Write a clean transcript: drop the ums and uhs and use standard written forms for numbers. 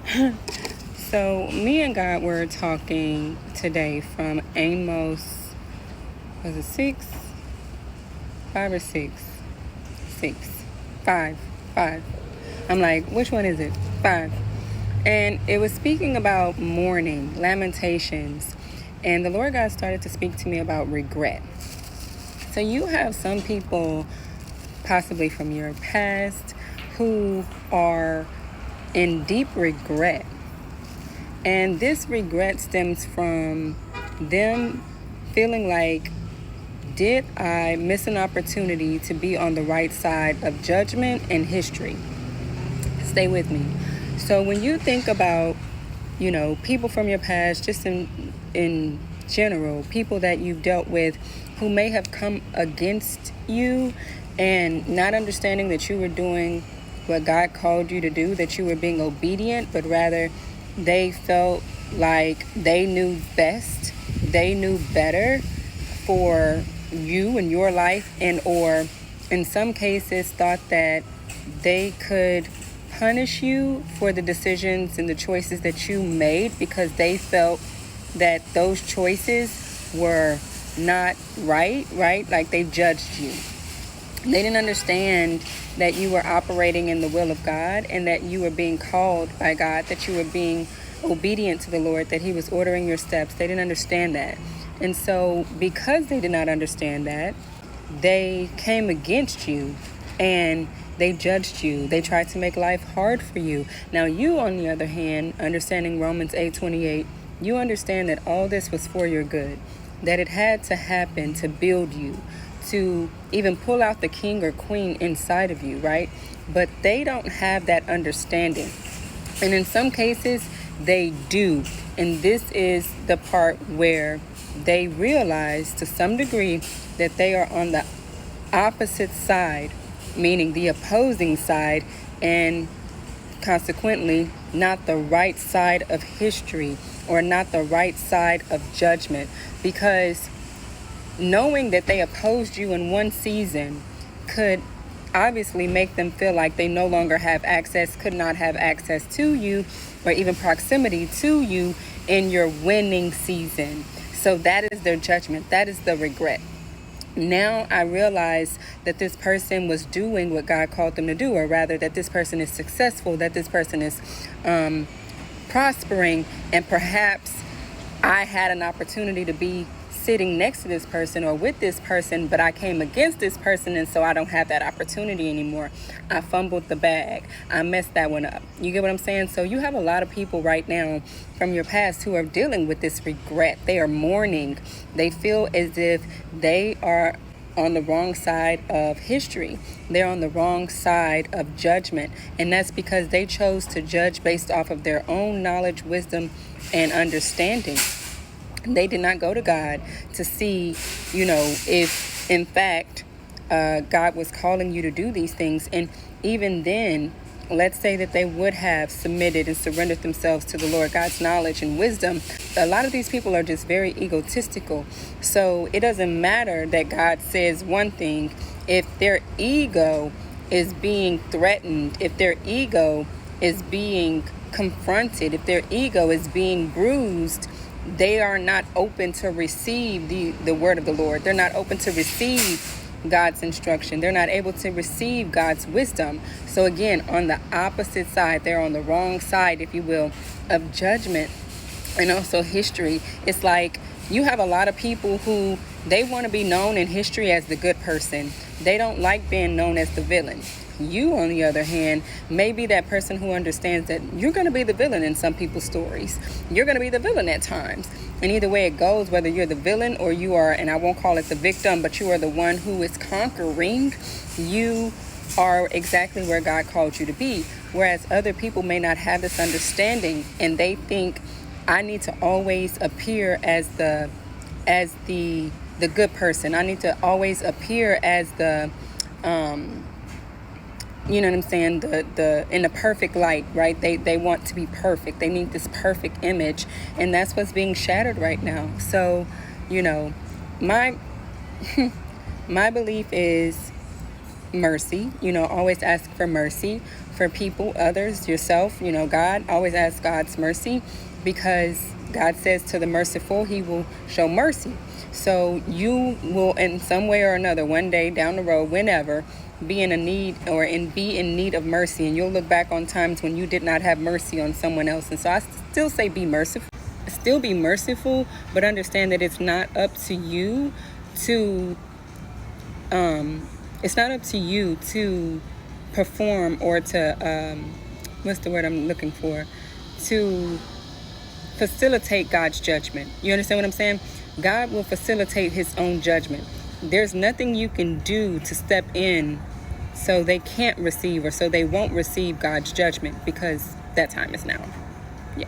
So, me and God were talking today from Amos, was it 6? 5 or 6? 6. 5. 5. I'm like, which one is it? 5. And it was speaking about mourning, lamentations. And the Lord God started to speak to me about regret. So, you have some people, possibly from your past, who are in deep regret. And this regret stems from them feeling like, did I miss an opportunity to be on the right side of judgment and history? Stay with me. So when you think about, people from your past, just in general, people that you've dealt with who may have come against you and not understanding that you were doing what God called you to do, that you were being obedient, but rather they felt like they knew best, they knew better for you and your life, and or in some cases thought that they could punish you for the decisions and the choices that you made because they felt that those choices were not right, like they judged you. They didn't understand that you were operating in the will of God and that you were being called by God, that you were being obedient to the Lord, that He was ordering your steps. They didn't understand that. And so because they did not understand that, they came against you and they judged you. They tried to make life hard for you. Now you, on the other hand, understanding Romans 8:28, you understand that all this was for your good, that it had to happen to build you, to even pull out the king or queen inside of you, right? But they don't have that understanding. And in some cases, they do. And this is the part where they realize to some degree that they are on the opposite side, meaning the opposing side, and consequently not the right side of history or not the right side of judgment, because knowing that they opposed you in one season could obviously make them feel like they no longer have access, could not have access to you or even proximity to you in your winning season. So that is their judgment. That is the regret. Now I realize that this person was doing what God called them to do, or rather that this person is successful, that this person is prospering, and perhaps I had an opportunity to be sitting next to this person or with this person, but I came against this person, and so I don't have that opportunity anymore. I fumbled the bag. I messed that one up. You get what I'm saying? So you have a lot of people right now from your past who are dealing with this regret. They are mourning. They feel as if they are on the wrong side of history. They're on the wrong side of judgment. And that's because they chose to judge based off of their own knowledge, wisdom, and understanding. They did not go to God to see, if in fact God was calling you to do these things. And even then, let's say that they would have submitted and surrendered themselves to the Lord, God's knowledge and wisdom. A lot of these people are just very egotistical. So it doesn't matter that God says one thing if their ego is being threatened, if their ego is being confronted, if their ego is being bruised. They are not open to receive the word of the Lord. They're not open to receive God's instruction. They're not able to receive God's wisdom. So again, on the opposite side, they're on the wrong side, if you will, of judgment and also history. It's like you have a lot of people who they want to be known in history as the good person. They don't like being known as the villain. You, on the other hand, may be that person who understands that you're going to be the villain in some people's stories. You're going to be the villain at times. And either way it goes, whether you're the villain or you are, and I won't call it the victim, but you are the one who is conquering, you are exactly where God called you to be. Whereas other people may not have this understanding, and they think, I need to always appear as the good person. I need to always appear as the you know what I'm saying, the in the perfect light, right? They want to be perfect. They need this perfect image, and that's what's being shattered right now. So, my my belief is mercy. Always ask for mercy for people, others, yourself, God. Always ask God's mercy, because God says to the merciful, he will show mercy. So you will, in some way or another, one day down the road, whenever, be in need of mercy, and you'll look back on times when you did not have mercy on someone else. And so I still say be merciful. Still be merciful, but understand that it's not up to you to perform, or to what's the word I'm looking for, to facilitate God's judgment. You understand what I'm saying? God will facilitate his own judgment. There's nothing you can do to step in so they can't receive, or so they won't receive God's judgment, because that time is now. Yeah.